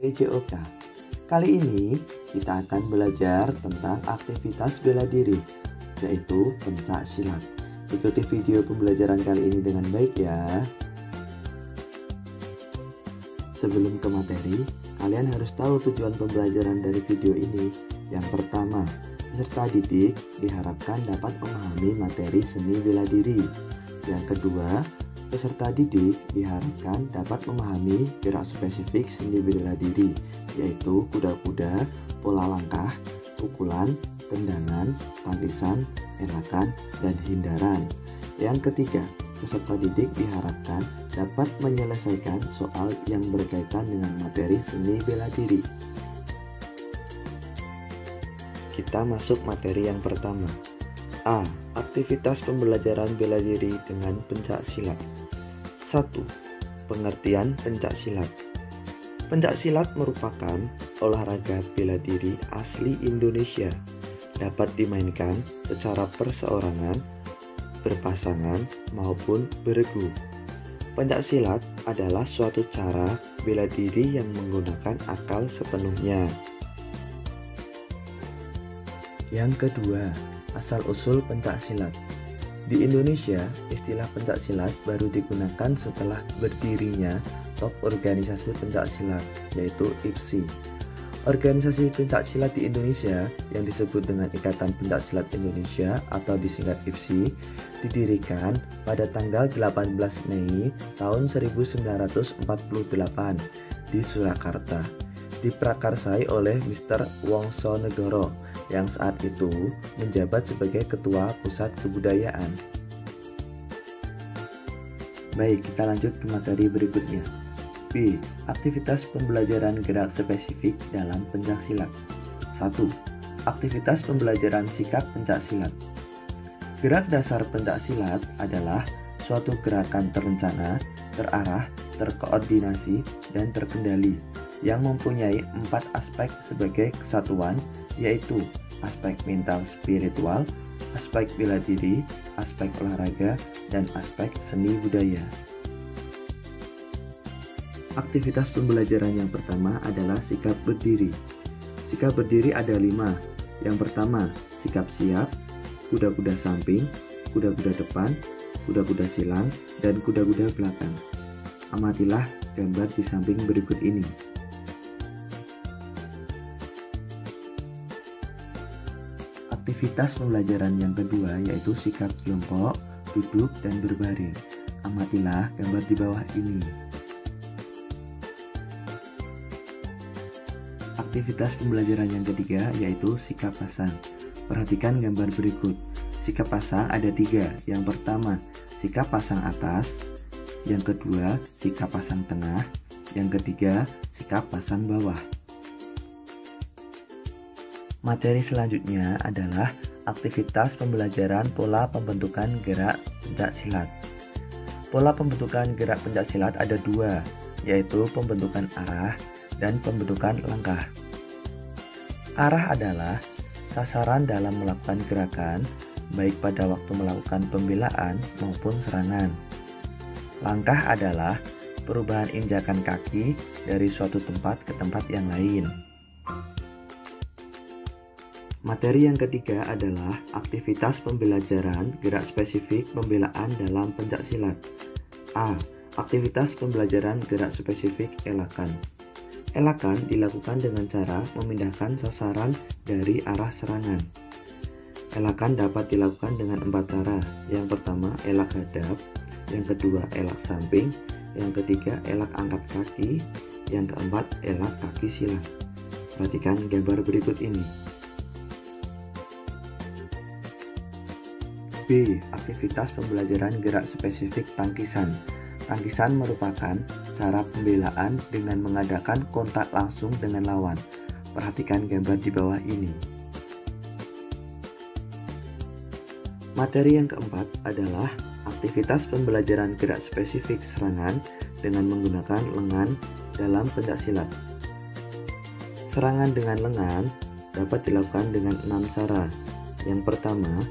PJOK. Kali ini kita akan belajar tentang aktivitas bela diri, yaitu pencak silat. Ikuti video pembelajaran kali ini dengan baik ya. Sebelum ke materi, kalian harus tahu tujuan pembelajaran dari video ini. Yang pertama, peserta didik diharapkan dapat memahami materi seni bela diri. Yang kedua, peserta didik diharapkan dapat memahami gerak spesifik seni bela diri, yaitu kuda-kuda, pola langkah, pukulan, tendangan, tangkisan, elakan, dan hindaran. Yang ketiga, peserta didik diharapkan dapat menyelesaikan soal yang berkaitan dengan materi seni bela diri. Kita masuk materi yang pertama. A. Aktivitas pembelajaran bela diri dengan pencak silat. 1. Pengertian pencak silat. Pencak silat merupakan olahraga bela diri asli Indonesia. Dapat dimainkan secara perseorangan, berpasangan, maupun beregu. Pencak silat adalah suatu cara bela diri yang menggunakan akal sepenuhnya. Yang kedua, asal-usul pencak silat. Di Indonesia, istilah pencak silat baru digunakan setelah berdirinya top organisasi pencak silat, yaitu IPSI. Organisasi pencak silat di Indonesia yang disebut dengan Ikatan Pencak Silat Indonesia atau disingkat IPSI didirikan pada tanggal 18 Mei tahun 1948 di Surakarta. Diprakarsai oleh Mr. Wongsonegoro yang saat itu menjabat sebagai Ketua Pusat Kebudayaan. Baik, kita lanjut ke materi berikutnya. B. Aktivitas pembelajaran gerak spesifik dalam pencak silat. 1. Aktivitas pembelajaran sikap pencak silat. Gerak dasar pencak silat adalah suatu gerakan terencana, terarah, terkoordinasi, dan terkendali yang mempunyai 4 aspek sebagai kesatuan, yaitu aspek mental spiritual, aspek bela diri, aspek olahraga, dan aspek seni budaya. Aktivitas pembelajaran yang pertama adalah sikap berdiri. Sikap berdiri ada 5. Yang pertama, sikap siap, kuda-kuda samping, kuda-kuda depan, kuda-kuda silang, dan kuda-kuda belakang. Amatilah gambar di samping berikut ini. Aktivitas pembelajaran yang kedua yaitu sikap jongkok, duduk, dan berbaring. Amatilah gambar di bawah ini. Aktivitas pembelajaran yang ketiga yaitu sikap pasang. Perhatikan gambar berikut. Sikap pasang ada 3. Yang pertama, sikap pasang atas. Yang kedua, sikap pasang tengah. Yang ketiga, sikap pasang bawah. Materi selanjutnya adalah aktivitas pembelajaran pola pembentukan gerak pencak silat. Pola pembentukan gerak pencak silat ada 2, yaitu pembentukan arah dan pembentukan langkah. Arah adalah sasaran dalam melakukan gerakan, baik pada waktu melakukan pembelaan maupun serangan. Langkah adalah perubahan injakan kaki dari suatu tempat ke tempat yang lain. Materi yang ketiga adalah aktivitas pembelajaran gerak spesifik pembelaan dalam pencak silat. A. Aktivitas pembelajaran gerak spesifik elakan. Elakan dilakukan dengan cara memindahkan sasaran dari arah serangan. Elakan dapat dilakukan dengan 4 cara. Yang pertama, elak hadap. Yang kedua, elak samping. Yang ketiga, elak angkat kaki. Yang keempat, elak kaki silang. Perhatikan gambar berikut ini. B. Aktivitas pembelajaran gerak spesifik tangkisan. Tangkisan merupakan cara pembelaan dengan mengadakan kontak langsung dengan lawan. Perhatikan gambar di bawah ini. Materi yang keempat adalah aktivitas pembelajaran gerak spesifik serangan dengan menggunakan lengan dalam pencak silat. Serangan dengan lengan dapat dilakukan dengan 6 cara. Yang pertama,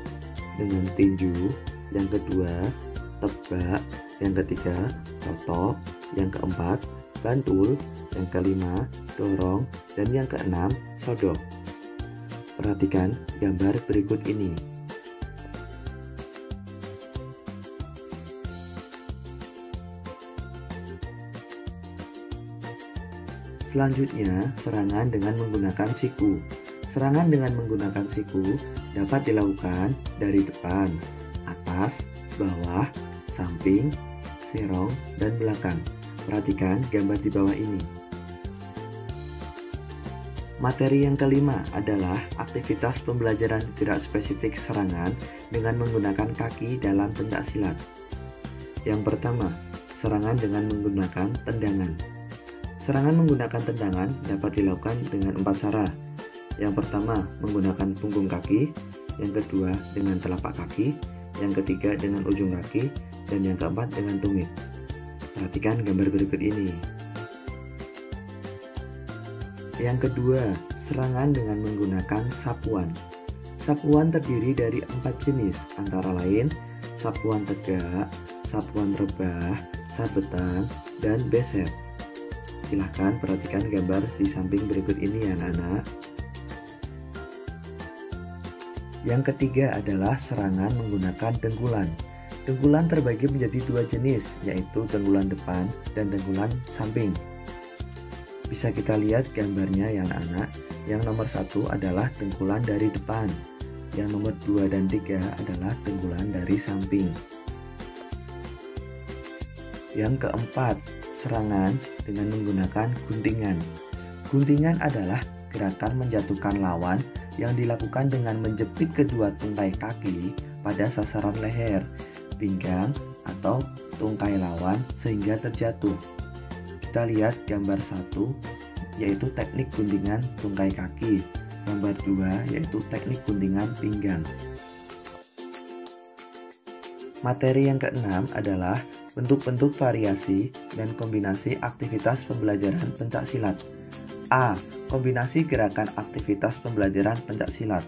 dengan tinju. Yang kedua, tebak. Yang ketiga, totok. Yang keempat, bantul. yang kelima dorong, dan yang keenam sodok. Perhatikan gambar berikut ini. Selanjutnya, serangan dengan menggunakan siku. Serangan dengan menggunakan siku dapat dilakukan dari depan, atas, bawah, samping, serong, dan belakang. Perhatikan gambar di bawah ini. Materi yang kelima adalah aktivitas pembelajaran gerak spesifik serangan dengan menggunakan kaki dalam pencaksilat. Yang pertama, serangan dengan menggunakan tendangan. Serangan menggunakan tendangan dapat dilakukan dengan 4 cara. Yang pertama, menggunakan punggung kaki. Yang kedua, dengan telapak kaki. Yang ketiga, dengan ujung kaki. Dan yang keempat, dengan tumit. Perhatikan gambar berikut ini. Yang kedua, serangan dengan menggunakan sapuan. Sapuan terdiri dari 4 jenis, antara lain sapuan tegak, sapuan rebah, sabetan, dan beset. Silahkan perhatikan gambar di samping berikut ini ya anak-anak. Yang ketiga adalah serangan menggunakan dengkulan. Dengkulan terbagi menjadi 2 jenis, yaitu dengkulan depan dan dengkulan samping. Bisa kita lihat gambarnya ya anak-anak. Yang nomor 1 adalah dengkulan dari depan. Yang nomor 2 dan 3 adalah dengkulan dari samping. Yang keempat, serangan dengan menggunakan guntingan. Guntingan adalah gerakan menjatuhkan lawan yang dilakukan dengan menjepit kedua tungkai kaki pada sasaran leher, pinggang, atau tungkai lawan sehingga terjatuh. Kita lihat gambar 1, yaitu teknik guntingan tungkai kaki. Gambar 2, yaitu teknik guntingan pinggang. Materi yang keenam adalah bentuk-bentuk variasi dan kombinasi aktivitas pembelajaran pencaksilat. A. Kombinasi gerakan aktivitas pembelajaran pencaksilat.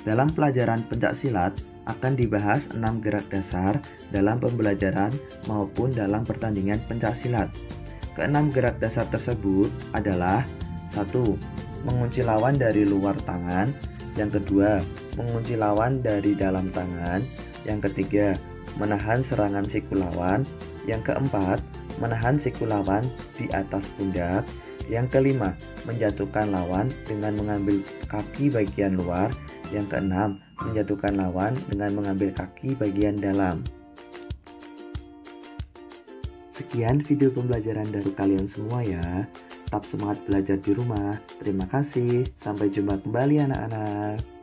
Dalam pelajaran pencaksilat akan dibahas 6 gerak dasar dalam pembelajaran maupun dalam pertandingan pencaksilat. Keenam gerak dasar tersebut adalah 1. Mengunci lawan dari luar tangan. Yang kedua, mengunci lawan dari dalam tangan. Yang ketiga, menahan serangan siku lawan. Yang keempat, menahan siku lawan di atas pundak. Yang kelima, menjatuhkan lawan dengan mengambil kaki bagian luar. Yang keenam, menjatuhkan lawan dengan mengambil kaki bagian dalam. Sekian video pembelajaran dari kalian semua ya. Tetap semangat belajar di rumah. Terima kasih. Sampai jumpa kembali anak-anak.